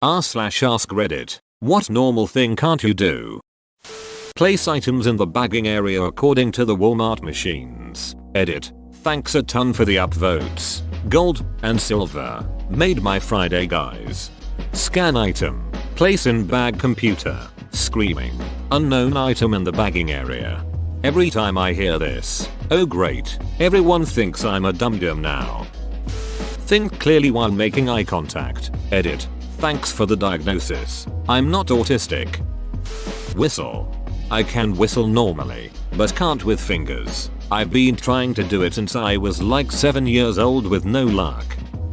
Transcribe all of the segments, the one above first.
r/ask Reddit. What normal thing can't you do? Place items in the bagging area according to the Walmart machines. Edit. Thanks a ton for the upvotes. Gold and silver. Made my Friday, guys. Scan item. Place in bag computer. Screaming. Unknown item in the bagging area. Every time I hear this, oh great, everyone thinks I'm a dum-dum now. Think clearly while making eye contact. Edit. Thanks for the diagnosis. I'm not autistic. Whistle. I can whistle normally, but can't with fingers. I've been trying to do it since I was like 7 years old with no luck.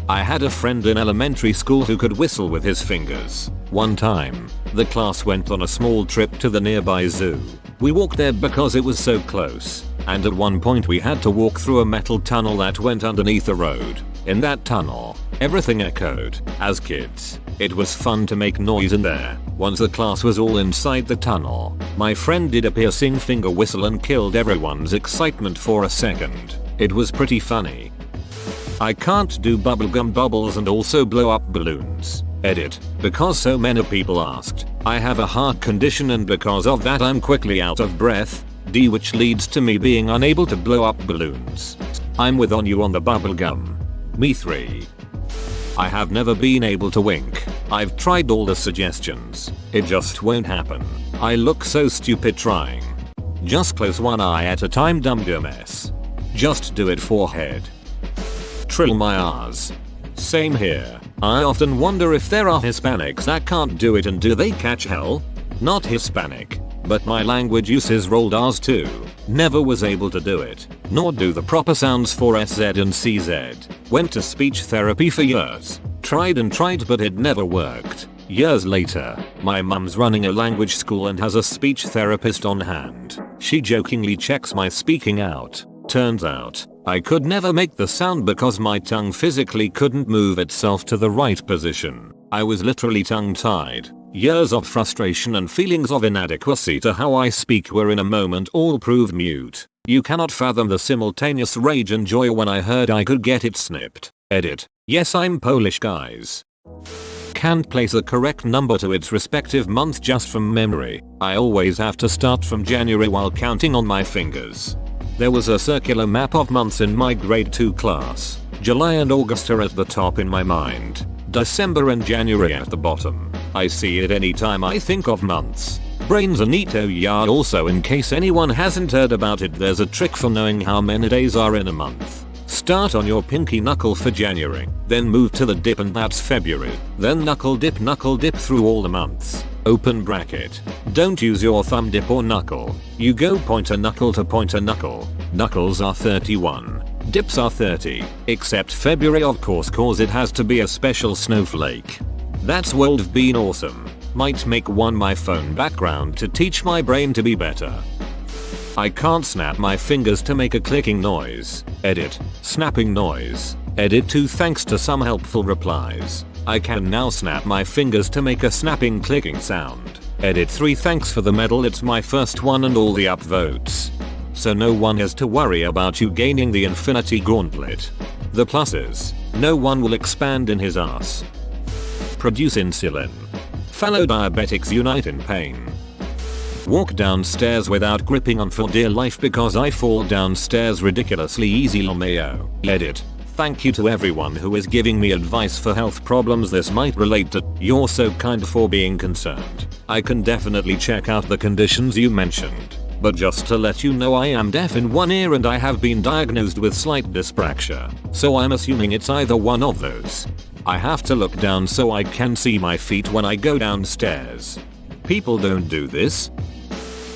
I had a friend in elementary school who could whistle with his fingers. One time, the class went on a small trip to the nearby zoo. We walked there because it was so close, and at one point we had to walk through a metal tunnel that went underneath the road. In that tunnel, everything echoed. As kids, it was fun to make noise in there. Once the class was all inside the tunnel, my friend did a piercing finger whistle and killed everyone's excitement for a second. It was pretty funny. I can't do bubblegum bubbles and also blow up balloons. Edit. Because so many people asked. I have a heart condition and because of that I'm quickly out of breath. D, which leads to me being unable to blow up balloons. I'm with on you on the bubblegum. Me 3. I have never been able to wink. I've tried all the suggestions. It just won't happen. I look so stupid trying. Just close one eye at a time, dum-dum-s. Just do it, forehead. Trill my R's. Same here. I often wonder if there are Hispanics that can't do it and do they catch hell? Not Hispanic, but my language uses rolled R's too. Never was able to do it, nor do the proper sounds for SZ and CZ. Went to speech therapy for years. Tried and tried but it never worked. Years later, my mum's running a language school and has a speech therapist on hand. She jokingly checks my speaking out. Turns out, I could never make the sound because my tongue physically couldn't move itself to the right position. I was literally tongue-tied. Years of frustration and feelings of inadequacy to how I speak were in a moment all proved mute. You cannot fathom the simultaneous rage and joy when I heard I could get it snipped. Edit. Yes, I'm Polish, guys. Can't place a correct number to its respective month just from memory. I always have to start from January while counting on my fingers. There was a circular map of months in my grade 2 class. July and August are at the top in my mind. December and January at the bottom. I see it anytime I think of months. Brains are neato. Yeah, also in case anyone hasn't heard about it, there's a trick for knowing how many days are in a month. Start on your pinky knuckle for January, then move to the dip and that's February. Then knuckle dip through all the months. Open bracket. Don't use your thumb dip or knuckle. You go pointer knuckle to pointer knuckle. Knuckles are 31. Dips are 30. Except February of course cause it has to be a special snowflake. That's would been awesome. Might make one my phone background to teach my brain to be better. I can't snap my fingers to make a clicking noise. Edit. Snapping noise. Edit 2 thanks to some helpful replies. I can now snap my fingers to make a snapping clicking sound. Edit 3 thanks for the medal, it's my first one and all the upvotes. So no one has to worry about you gaining the infinity gauntlet. The pluses. No one will expand in his ass. Produce insulin. Fellow diabetics unite in pain. Walk downstairs without gripping on for dear life because I fall downstairs ridiculously easy. LMAO. Edit. Thank you to everyone who is giving me advice for health problems this might relate to. You're so kind for being concerned. I can definitely check out the conditions you mentioned. But just to let you know, I am deaf in one ear and I have been diagnosed with slight dyspraxia. So I'm assuming it's either one of those. I have to look down so I can see my feet when I go downstairs. People don't do this.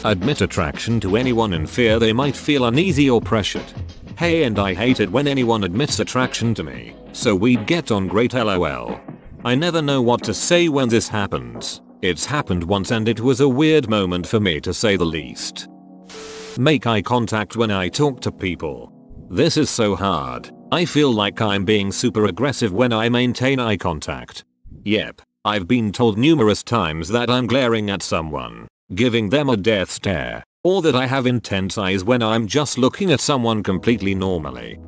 Admit attraction to anyone in fear they might feel uneasy or pressured. Hey, and I hate it when anyone admits attraction to me, so we'd get on great, lol. I never know what to say when this happens. It's happened once and it was a weird moment for me to say the least. Make eye contact when I talk to people. This is so hard. I feel like I'm being super aggressive when I maintain eye contact. Yep, I've been told numerous times that I'm glaring at someone, giving them a death stare, or that I have intense eyes when I'm just looking at someone completely normally.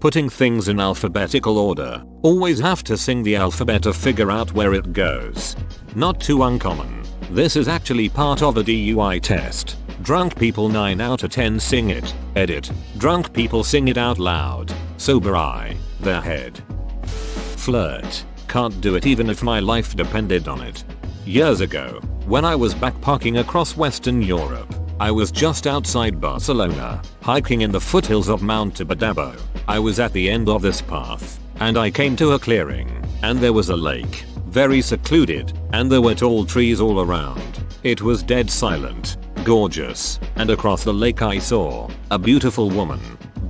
Putting things in alphabetical order. Always have to sing the alphabet to figure out where it goes. Not too uncommon. This is actually part of a DUI test. Drunk people 9 out of 10 sing it. Edit. Drunk people sing it out loud. Sober eye. Their head. Flirt. Can't do it even if my life depended on it. Years ago, when I was backpacking across Western Europe, I was just outside Barcelona, hiking in the foothills of Mount Tibidabo. I was at the end of this path, and I came to a clearing, and there was a lake, very secluded, and there were tall trees all around. It was dead silent, gorgeous, and across the lake I saw a beautiful woman,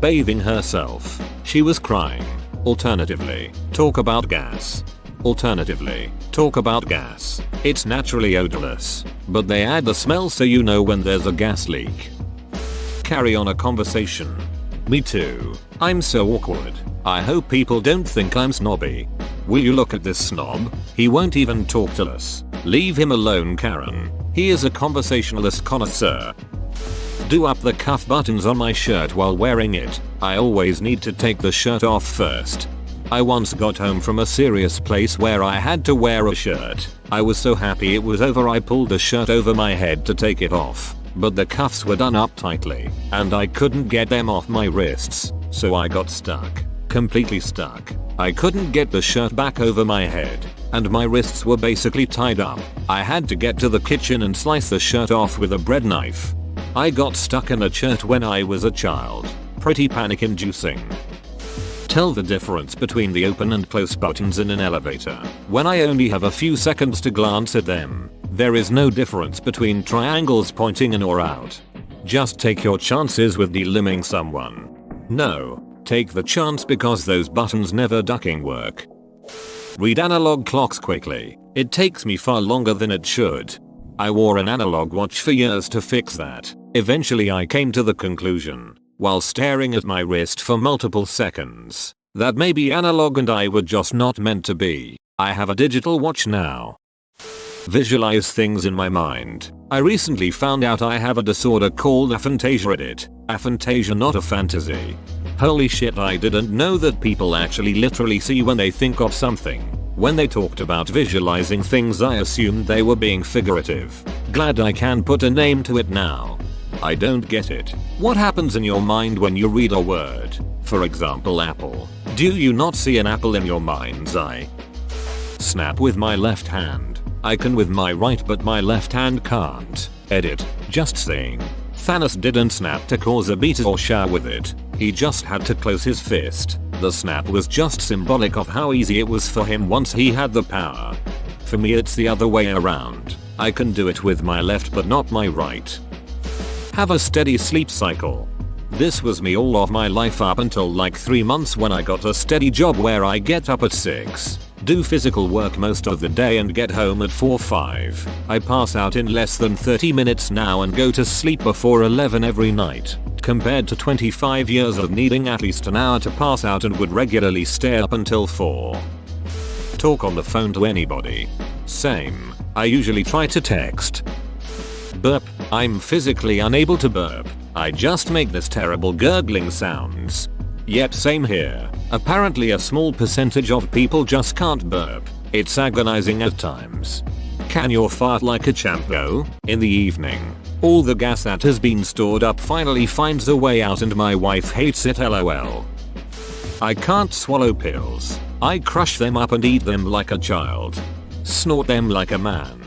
bathing herself. She was crying. Alternatively, talk about gas. Alternatively, talk about gas. It's naturally odorless, but they add the smell so you know when there's a gas leak. Carry on a conversation. Me too. I'm so awkward. I hope people don't think I'm snobby. Will you look at this snob? He won't even talk to us. Leave him alone, Karen. He is a conversationalist connoisseur. Do up the cuff buttons on my shirt while wearing it. I always need to take the shirt off first. I once got home from a serious place where I had to wear a shirt. I was so happy it was over I pulled the shirt over my head to take it off. But the cuffs were done up tightly, and I couldn't get them off my wrists, so I got stuck. Completely stuck. I couldn't get the shirt back over my head, and my wrists were basically tied up. I had to get to the kitchen and slice the shirt off with a bread knife. I got stuck in a shirt when I was a child. Pretty panic inducing. Tell the difference between the open and close buttons in an elevator. When I only have a few seconds to glance at them, there is no difference between triangles pointing in or out. Just take your chances with delimbing someone. No, take the chance because those buttons never ducking work. Read analog clocks quickly. It takes me far longer than it should. I wore an analog watch for years to fix that. Eventually I came to the conclusion, while staring at my wrist for multiple seconds, that maybe analog and I were just not meant to be. I have a digital watch now. Visualize things in my mind. I recently found out I have a disorder called aphantasia. Edit. Aphantasia, not a fantasy. Holy shit, I didn't know that people actually literally see when they think of something. When they talked about visualizing things, I assumed they were being figurative. Glad I can put a name to it now. I don't get it. What happens in your mind when you read a word? For example, apple. Do you not see an apple in your mind's eye? Snap with my left hand. I can with my right, but my left hand can't. Edit. Just saying. Thanos didn't snap to cause a beat or shower with it. He just had to close his fist. The snap was just symbolic of how easy it was for him once he had the power. For me it's the other way around. I can do it with my left but not my right. Have a steady sleep cycle. This was me all of my life up until like 3 months when I got a steady job where I get up at 6, do physical work most of the day and get home at 4-5. I pass out in less than 30 minutes now and go to sleep before 11 every night, compared to 25 years of needing at least an hour to pass out and would regularly stay up until 4. Talk on the phone to anybody. Same. I usually try to text. Burp. I'm physically unable to burp. I just make this terrible gurgling sounds. Yep, same here. Apparently a small percentage of people just can't burp. It's agonizing at times. Can your fart like a champ go? In the evening, all the gas that has been stored up finally finds a way out and my wife hates it, lol. I can't swallow pills. I crush them up and eat them like a child. Snort them like a man.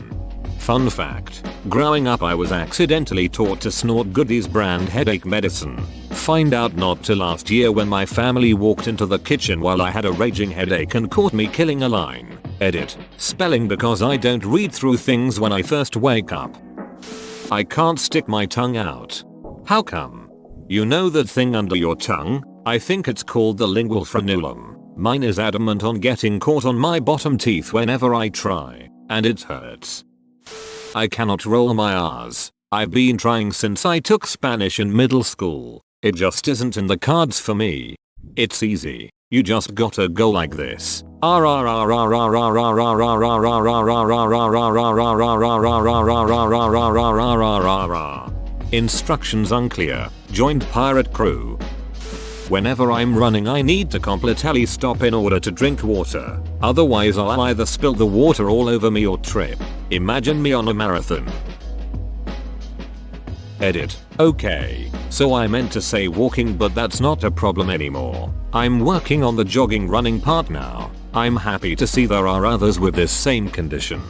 Fun fact, growing up I was accidentally taught to snort Goodies brand headache medicine. Find out not till last year when my family walked into the kitchen while I had a raging headache and caught me killing a line. Edit. Spelling because I don't read through things when I first wake up. I can't stick my tongue out. How come? You know that thing under your tongue? I think it's called the lingual frenulum. Mine is adamant on getting caught on my bottom teeth whenever I try, and it hurts. I cannot roll my R's. I've been trying since I took Spanish in middle school. It just isn't in the cards for me. It's easy. You just gotta go like this. Instructions unclear. Joined pirate crew. Whenever I'm running I need to completely stop in order to drink water. Otherwise I'll either spill the water all over me or trip. Imagine me on a marathon. Edit. Okay, so I meant to say walking, but that's not a problem anymore. I'm working on the jogging running part now. I'm happy to see there are others with this same condition.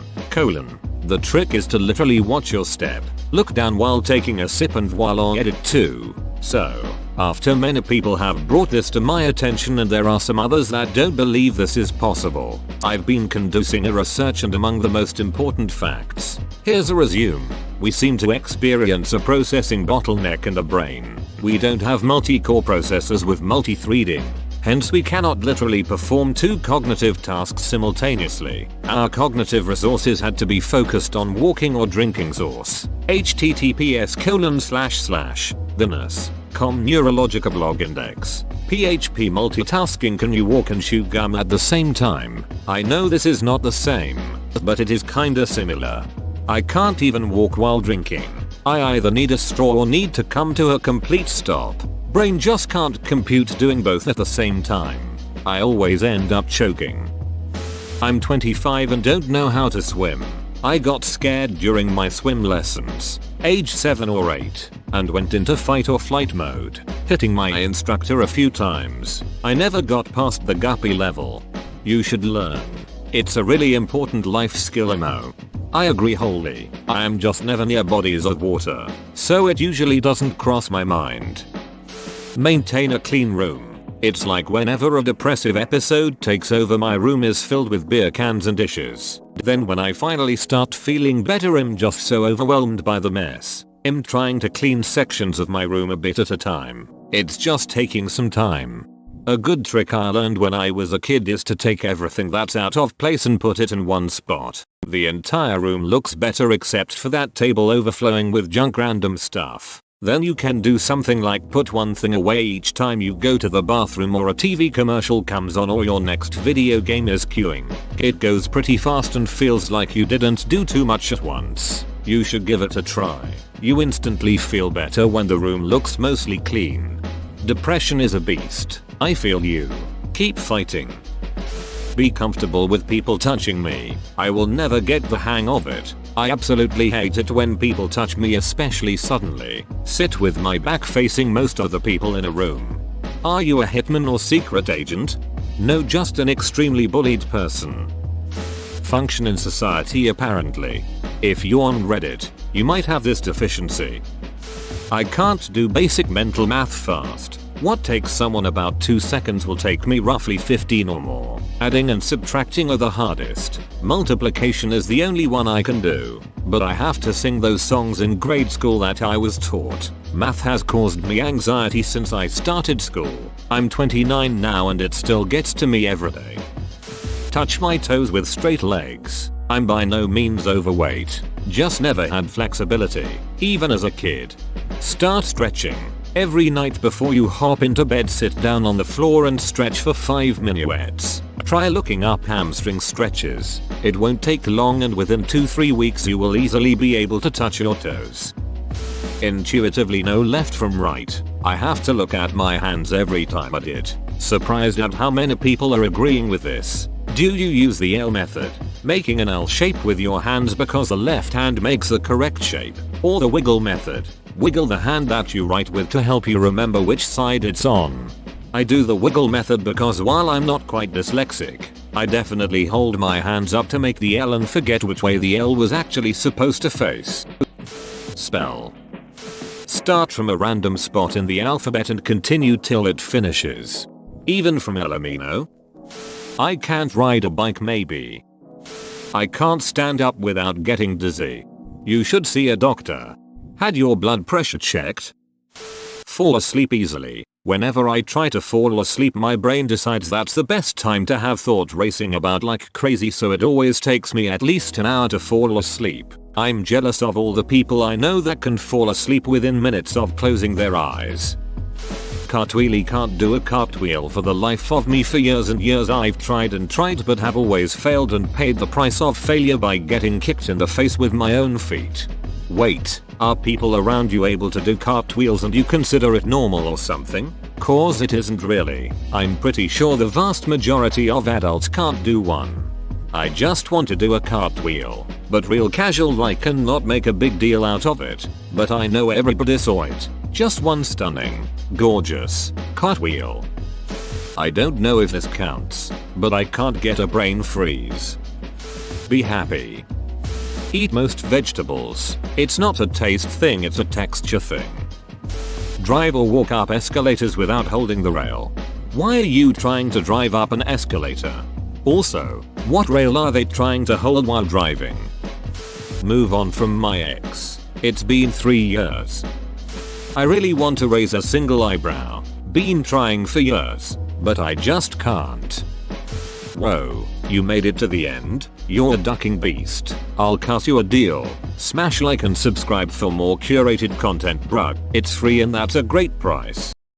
The trick is to literally watch your step, look down while taking a sip and while on edit too. So, after many people have brought this to my attention and there are some others that don't believe this is possible, I've been conducting a research and among the most important facts. Here's a resume. We seem to experience a processing bottleneck in the brain. We don't have multi-core processors with multi-threading. Hence we cannot literally perform two cognitive tasks simultaneously. Our cognitive resources had to be focused on walking or drinking source. https://the.com Neurologica blog index. PHP multitasking. Can you walk and chew gum at the same time? I know this is not the same, but it is kinda similar. I can't even walk while drinking. I either need a straw or need to come to a complete stop. Brain just can't compute doing both at the same time. I always end up choking. I'm 25 and don't know how to swim. I got scared during my swim lessons, age 7 or 8, and went into fight or flight mode, hitting my instructor a few times. I never got past the guppy level. You should learn. It's a really important life skill, Mo. I agree wholly. I am just never near bodies of water, so it usually doesn't cross my mind. Maintain a clean room. It's like whenever a depressive episode takes over, my room is filled with beer cans and dishes. Then when I finally start feeling better, I'm just so overwhelmed by the mess. I'm trying to clean sections of my room a bit at a time. It's just taking some time. A good trick I learned when I was a kid is to take everything that's out of place and put it in one spot. The entire room looks better except for that table overflowing with junk random stuff. Then you can do something like put one thing away each time you go to the bathroom or a TV commercial comes on or your next video game is queuing. It goes pretty fast and feels like you didn't do too much at once. You should give it a try. You instantly feel better when the room looks mostly clean. Depression is a beast. I feel you. Keep fighting. Be comfortable with people touching me. I will never get the hang of it. I absolutely hate it when people touch me, especially suddenly. Sit with my back facing most of the people in a room. Are you a hitman or secret agent? No, just an extremely bullied person. Function in society apparently. If you're on Reddit, you might have this deficiency. I can't do basic mental math fast. What takes someone about 2 seconds will take me roughly 15 or more. Adding and subtracting are the hardest. Multiplication is the only one I can do. But I have to sing those songs in grade school that I was taught. Math has caused me anxiety since I started school. I'm 29 now and it still gets to me every day. Touch my toes with straight legs. I'm by no means overweight. Just never had flexibility, even as a kid. Start stretching. Every night before you hop into bed, sit down on the floor and stretch for 5 minuets. Try looking up hamstring stretches. It won't take long and within 2-3 weeks you will easily be able to touch your toes. Intuitively know left from right. I have to look at my hands every time I do it. Surprised at how many people are agreeing with this. Do you use the L method? Making an L shape with your hands because the left hand makes the correct shape. Or the wiggle method. Wiggle the hand that you write with to help you remember which side it's on. I do the wiggle method because while I'm not quite dyslexic, I definitely hold my hands up to make the L and forget which way the L was actually supposed to face. Spell. Start from a random spot in the alphabet and continue till it finishes. Even from El Amino? I can't ride a bike maybe. I can't stand up without getting dizzy. You should see a doctor. Had your blood pressure checked? Fall asleep easily. Whenever I try to fall asleep, my brain decides that's the best time to have thought racing about like crazy, so it always takes me at least an hour to fall asleep. I'm jealous of all the people I know that can fall asleep within minutes of closing their eyes. Cartwheelie can't do a cartwheel for the life of me. For years and years I've tried and tried but have always failed and paid the price of failure by getting kicked in the face with my own feet. Wait, are people around you able to do cartwheels and you consider it normal or something? Cause it isn't really. I'm pretty sure the vast majority of adults can't do one. I just want to do a cartwheel, but real casual like cannot make a big deal out of it, but I know everybody saw it. Just one stunning, gorgeous cartwheel. I don't know if this counts, but I can't get a brain freeze. Be happy. Eat most vegetables. It's not a taste thing, it's a texture thing. Drive or walk up escalators without holding the rail. Why are you trying to drive up an escalator? Also, what rail are they trying to hold while driving? Move on from my ex. It's been 3 years. I really want to raise a single eyebrow. Been trying for years, but I just can't. Whoa, you made it to the end? You're a ducking beast. I'll cut you a deal. Smash like and subscribe for more curated content, bruh. It's free and that's a great price.